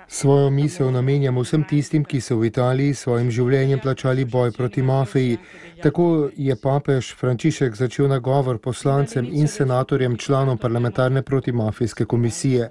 Svojo misel namenjam vsem tistim, ki so v Italiji s svojim življenjem plačali boj proti mafiji. Tako je papež Frančišek začel nagovor poslancem in senatorjem članom parlamentarne protimafijske komisije.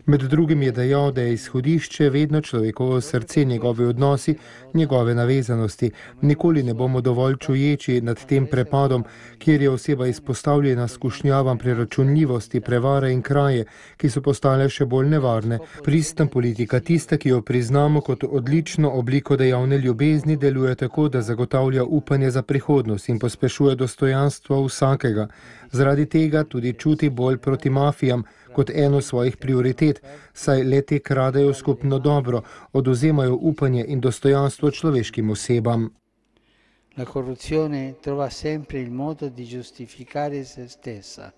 Med drugim je dejal, da je izhodišče vedno človekovo srce, njegovi odnosi, njegove navezanosti. Nikoli ne bomo dovolj čuječi nad tem prepadom, kjer je oseba izpostavljena skušnjavam preračunljivosti, prevare in kraje, ki so postale še bolj nevarne. Pristna politika, tista, ki jo priznamo kot odlično obliko dejavne ljubezni, deluje tako, da zagotavlja upanje za prihodnost in pospešuje dostojanstvo vsakega. Zaradi tega tudi čuti bolj proti mafijam kot eno svojih prioritet, saj le-te kradejo skupno dobro, odvzemajo upanje in dostojanstvo človeškim osebam. La corruzione trova sempre il modo di giustificare se stessa,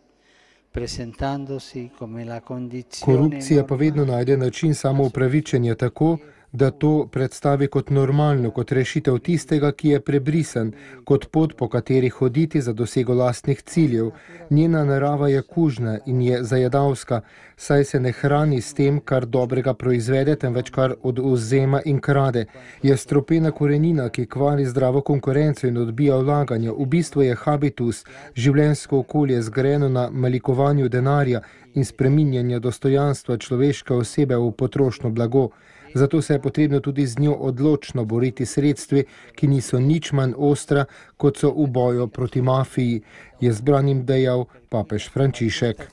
presentandosi come la condizione. Korupcija pa vedno najde način samoupravičenja tako, da to predstavi kot normalno, kot rešitev tistega, ki je prebrisan, kot pot, po kateri hoditi za dosego lastnih ciljev. Njena narava je kužna in je zajedavska, saj se ne hrani s tem, kar dobrega proizvede, temveč kar odvzema in krade. Je stropena korenina, ki kvari zdravo konkurenco in odbija vlaganja. V bistvu je habitus, življenjsko okolje zgrajeno na malikovanju denarja in spreminjanja dostojanstva človeške osebe v potrošno blago. Zato se je potrebno tudi z njo odločno boriti sredstvi, ki niso nič manj ostra, kot so v boju proti mafiji, je zbranim dejal papež Frančišek.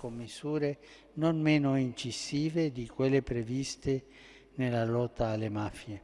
Non meno incisive di quelle previste nella lotta alle mafie.